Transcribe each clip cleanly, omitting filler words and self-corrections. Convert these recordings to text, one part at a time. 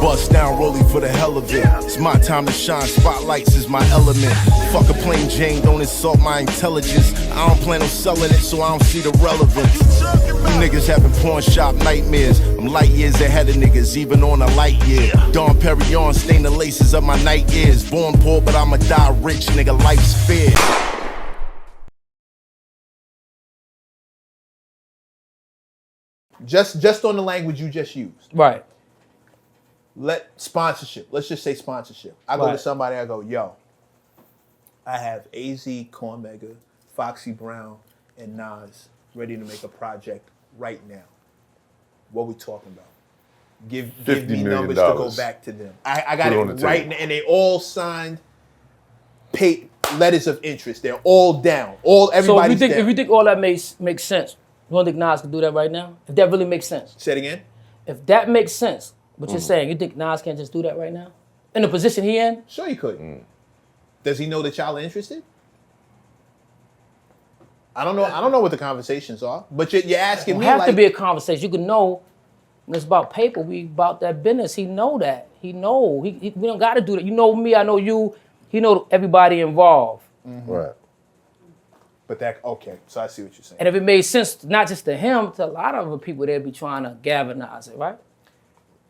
Bust down rolling for the hell of it. It's my time to shine, spotlights is my element. Fuck a plain Jane, don't insult my intelligence. I don't plan on selling it, so I don't see the relevance. You niggas having pawn shop nightmares. I'm light years ahead of niggas, even on a light year. Dom Perignon stain the laces of my night ears. Born poor, but I'ma die rich, nigga, life's fair. Just on the language you just used. Right. Sponsorship. Let's just say sponsorship. I go to somebody, I go, yo, I have AZ, Cornmega, Foxy Brown, and Nas ready to make a project right now. What we talking about? Give me numbers to go back to them. I got it right now, and they all signed letters of interest. They're all down. Everybody's down. If you think all that makes sense, you don't think Nas can do that right now? If that really makes sense. Say it again? If that makes sense, what you're saying, you think Nas can't just do that right now? In the position he in? Sure he could. Does he know that y'all are interested? I don't know what the conversations are, but you're asking me. It has to be a conversation. You can know when it's about paper, we about that business. He know that. He know. We don't got to do that. You know me, I know you. He know everybody involved. Right. But okay, so I see what you're saying. And if it made sense, not just to him, to a lot of other people, they'd be trying to galvanize it, right?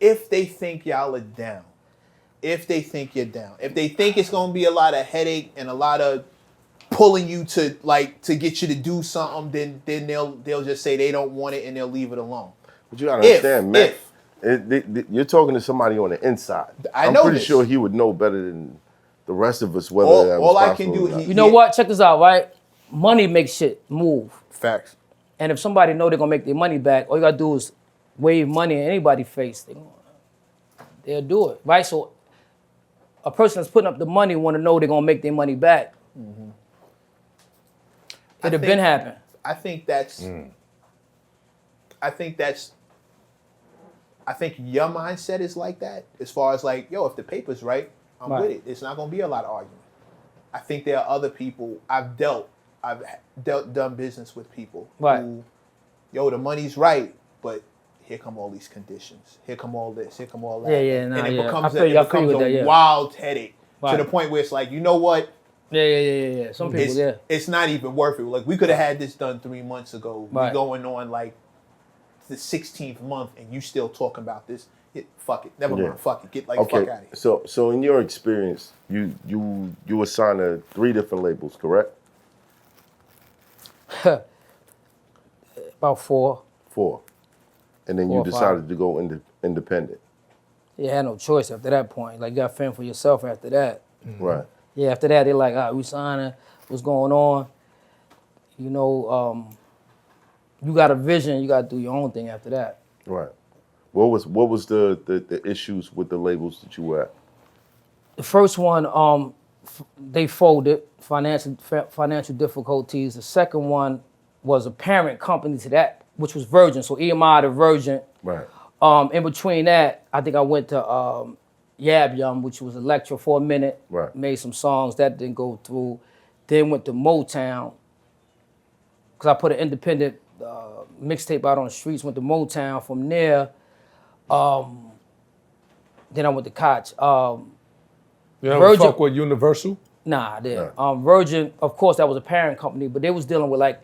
If they think y'all are down, if they think you're down, if they think it's gonna be a lot of headache and a lot of pulling you to get you to do something, then they'll just say they don't want it and they'll leave it alone. But you gotta understand, man. You're talking to somebody on the inside. I'm pretty sure he would know better than the rest of us whether all I can do. You know what? Check this out, right? Money makes shit move. Facts. And if somebody know they're gonna make their money back, all you gotta do is wave money in anybody's face. They'll do it, right? So a person that's putting up the money want to know they're gonna make their money back. It'd have been happen. I think your mindset is like that. As far as like, yo, if the paper's right, I'm with it. It's not gonna be a lot of argument. I think there are other people I've done business with people who, yo, the money's right, but here come all these conditions. Here come all this. Here come all that. And it becomes a wild headache to the point where it's like, you know what? Yeah. Some people, it's not even worth it. Like, we could have had this done 3 months ago. We're going on like the 16th month, and you still talking about this. Fuck it. Never mind. Fuck it. Get fuck out of here. So in your experience, you were signed to 3 different labels, correct? About 4. 4. And then you decided to go independent. You had no choice after that point. Like, you got to fend for yourself after that. Right. Yeah, after that, they're like, all right, we signing. What's going on? You know, you got a vision. You got to do your own thing after that. Right. What was the issues with the labels that you were at? The first one, they folded, financial difficulties. The second one was a parent company to that, which was Virgin. So EMI to Virgin. Right. In between that, I think I went to Yab Yum, which was Electro for a minute. Right. Made some songs that didn't go through. Then went to Motown because I put an independent mixtape out on the streets. Went to Motown. From there, then I went to Koch. You ever fuck with Universal? Nah, I didn't. Virgin, of course, that was a parent company, but they was dealing with like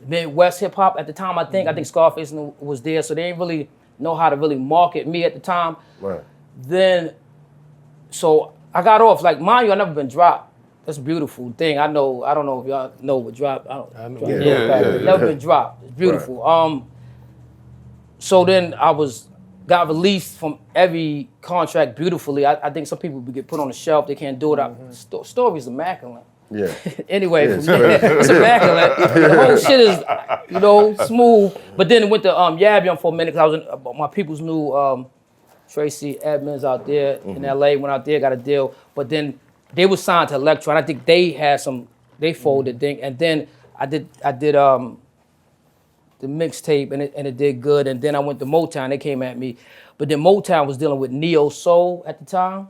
Midwest hip hop at the time. I think Scarface was there, so they didn't really know how to really market me at the time. Right. Then, so I got off. Like, mind you, I never been dropped. That's a beautiful thing. I don't know if y'all know what drop. I know. Never been dropped. It's beautiful. Right. So then got released from every contract beautifully. I think some people get put on the shelf. They can't do it. Story's immaculate. Yeah. Anyway, it's immaculate. The whole shit is, smooth. But then it went to Yab Yum for a minute because I was my people's new Tracy Edmonds out there in LA. Went out there, got a deal. But then they were signed to Electro, and I think they folded thing. And then I did the mixtape, and it did good. And then I went to Motown. They came at me, but then Motown was dealing with neo soul at the time.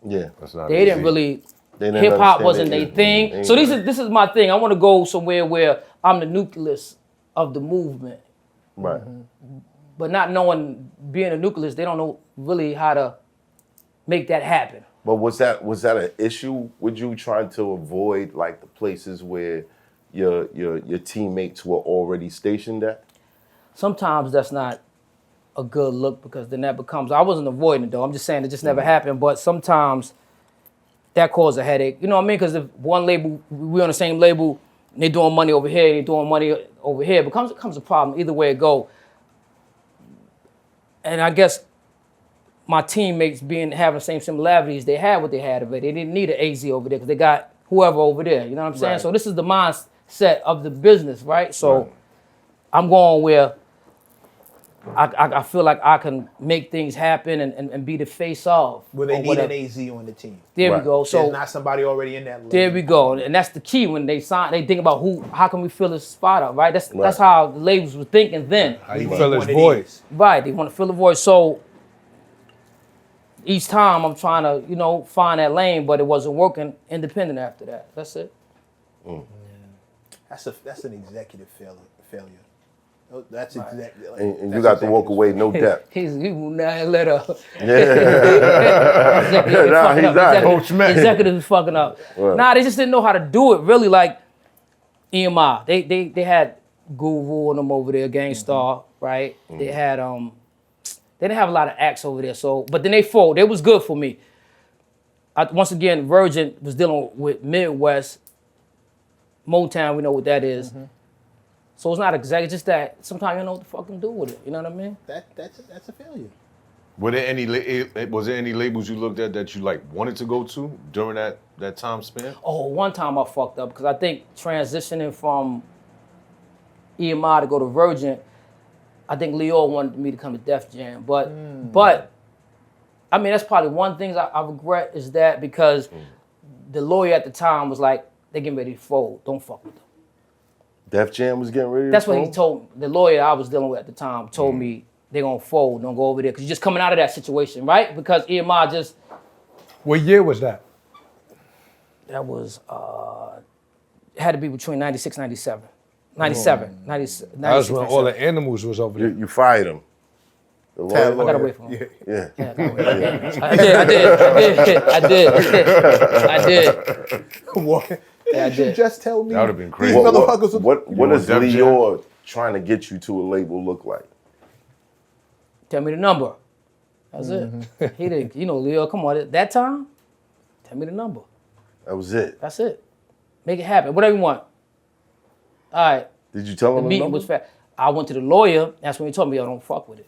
Yeah, that's not. They didn't really. Hip hop wasn't their thing. So this is my thing. I want to go somewhere where I'm the nucleus of the movement. Right. but not knowing, being a nucleus, they don't know really how to make that happen. But was that an issue with you trying to avoid like the places where your teammates were already stationed at? Sometimes that's not a good look because then that becomes, I wasn't avoiding it though, I'm just saying it just never happened, but sometimes that caused a headache. You know what I mean? Because if one label, we on the same label, and they doing money over here, they doing money over here, it becomes a problem either way it go. And I guess my teammates having the same similarities, they had what they had of it. They didn't need an AZ over there because they got whoever over there. You know what I'm saying? Right. So this is the mindset of the business, right? So I'm going where I feel like I can make things happen and be the face of. Well, they need an AZ on the team. There we go. So there's not somebody already in that league. There we go. And that's the key when they sign. They think about how can we fill this spot up, right? That's how the labels were thinking then. How you fill his voice. Right. They want to fill the voice. So each time I'm trying to, find that lane, but it wasn't working independent after that. That's it. Mm. Yeah. That's an executive failure. That's exactly. Like, and you got to walk away, no debt. He will not let up. Yeah. He's not. Coach Man. Executive is fucking up. Right. Nah, they just didn't know how to do it. Really, like EMI, they had Guru and them over there, Gangstar, right? Mm-hmm. They had they didn't have a lot of acts over there. So, but then they fold. It was good for me. Once again, Virgin was dealing with Midwest, Motown. We know what that is. Mm-hmm. So it's not exactly just that. Sometimes you don't know what to fucking do with it. You know what I mean? That's a failure. Was there any labels you looked at that you like wanted to go to during that time span? Oh, one time I fucked up because I think transitioning from EMI to go to Virgin, I think Lyor wanted me to come to Def Jam. But I mean, that's probably one thing I regret is that because the lawyer at the time was like, they getting ready to fold. Don't fuck with them. Def Jam was getting ready to That's fold? what he told the lawyer I was dealing with at the time told me they're gonna fold, don't go over there because you're just coming out of that situation, right? Because EMI just. What year was that? That was it had to be between 96 and 97. 97. 96, that was when 97. All the animals was over there. You fired him. The lawyer. I got away from him. Yeah. I did. What? Yeah, you just tell me. That would have been crazy. What does Lyor trying to get you to a label look like? Tell me the number. That's it. He didn't, Lyor, come on. At that time, tell me the number. That was it. That's it. Make it happen. Whatever you want. All right. Did you tell him the meeting number? was fast. I went to the lawyer. That's when he told me, yo, don't fuck with it.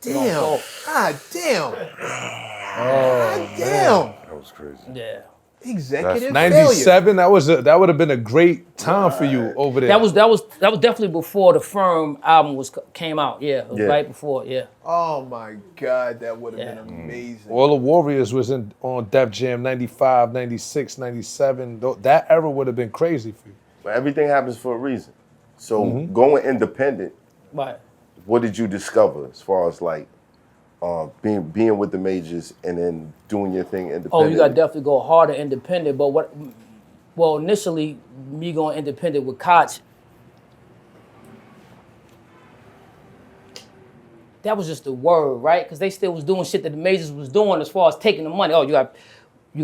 Damn. God damn. God damn. That was crazy. Yeah. Executive 97. Failure. That would have been a great time for you over there. That was definitely before the Firm album came out. Yeah, it was right before. Yeah. Oh my God, that would have been amazing. All the Warriors was on Def Jam 95, 96, 97. That era would have been crazy for you. But everything happens for a reason. So going independent. Right. What did you discover as far as like being with the majors and then doing your thing independently? Oh, you got to definitely go harder independent. But initially, me going independent with Koch, that was just the word, right? Because they still was doing shit that the majors was doing as far as taking the money. Oh, you got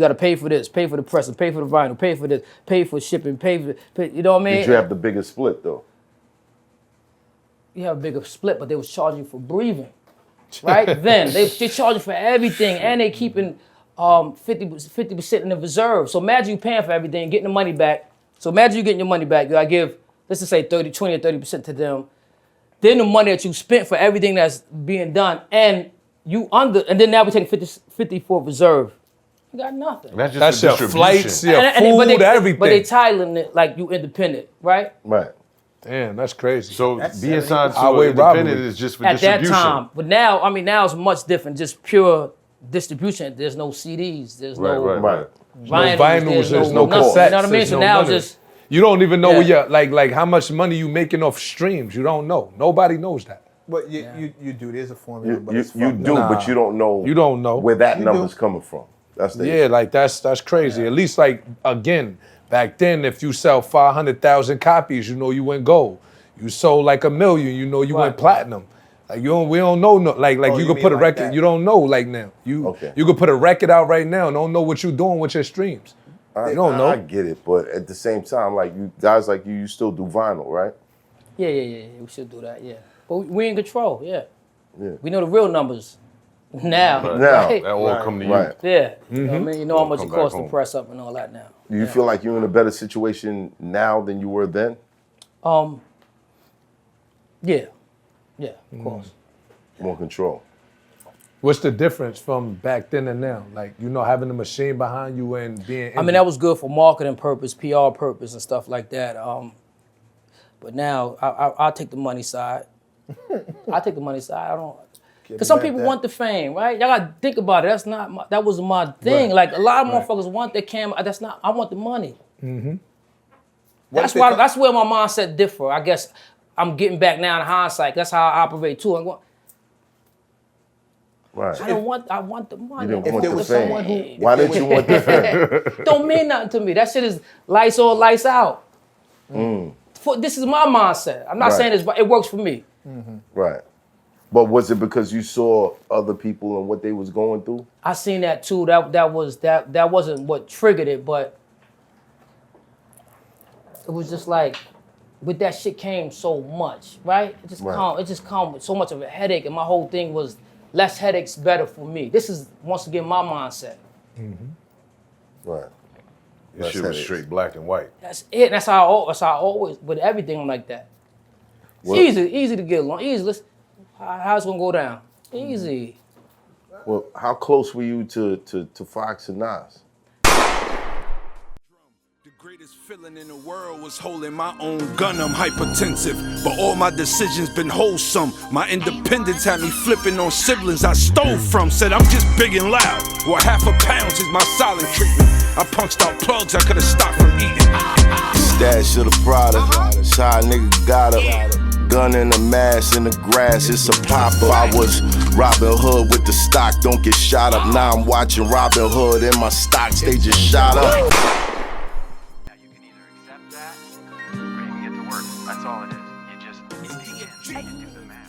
to pay for this, pay for the pressing, pay for the vinyl, pay for this, pay for shipping, you know what I mean? Did you have the biggest split though? You have a bigger split, but they was charging for breathing. Right then, they charging for everything, and they keeping 50% in the reserve. So imagine you paying for everything, getting the money back. So imagine you getting your money back. You gotta give, let's just say 20 or 30% to them. Then the money that you spent for everything that's being done, and then now we're taking 50 for reserve. You got nothing. That's your flights, your food, everything. But they titling it like you independent, right? Right. Damn, that's crazy. So being signed to independent is just for distribution. At that time. But now, now it's much different. Just pure distribution. There's no CDs. There's no vinyls. There's no cassettes. You know what I mean? So now just... You don't even know where you're, like how much money you making off streams. You don't know. Nobody knows that. But you do. There's a formula. But but you don't know. You don't know where that number's coming from. That's the issue. Like that's crazy. At least like again. Back then, if you sell 500,000 copies, you went gold. You sold like 1 million, you went platinum. Like we don't know no like Oh, you you could mean put a like record. that? You don't know like now. You could put a record out right now and don't know what you're doing with your streams. You don't know. I get it, but at the same time, like you guys like you still do vinyl, right? Yeah. We should do that. Yeah, but we in control. Yeah. Yeah. We know the real numbers now. Now. Right? That all come to you. Right. Yeah. You know what I mean? You know how much it Come back costs to home. press up and all that now. Do you feel like you're in a better situation now than you were then? Yeah, of course. More control. What's the difference from back then and now? Like, having the machine behind you and being I mean, that was good for marketing purpose, PR purpose, and stuff like that. But now I'll take the money side. I take the money side. I don't, because some people want the fame, right? Y'all gotta think about it. That wasn't my thing. Right. Like a lot of motherfuckers want their camera. That's not. I want the money. Mm-hmm. That's why. That's where my mindset differ. I guess I'm getting back now in hindsight. That's how I operate too. I'm going, Right. I want the money. You didn't If want there the was fame. someone who- Why didn't you want the fame? Don't mean nothing to me. That shit is lights on, lights out. This is my mindset. I'm not Right. saying it works for me. Right. But was it because you saw other people and what they was going through? I seen that too. That wasn't what triggered it, but it was just like with that shit came so much, right? It just come with so much of a headache, and my whole thing was less headaches better for me. This is once again my mindset. Right. This shit was straight black and white. That's it. That's how I always with everything I'm like that. It's Well- easy to get along. Easy. How's it gonna go down? Easy. Well, how close were you to Fox and Nas? The greatest feeling in the world was holding my own gun. I'm hypertensive, but all my decisions been wholesome. My independence had me flipping on siblings I stole from. Said I'm just big and loud. Well, half a pound is my silent treatment. I punched out plugs I could have stopped from eating. Stash of the Prada, side nigga got a gun in the mask in the grass, it's a popper. I was Robin Hood with the stock, don't get shot up. Now I'm watching Robin Hood in my stocks, they just shot up. Now you can either accept that or you can get to work. That's all it is. You just dig in and do the math.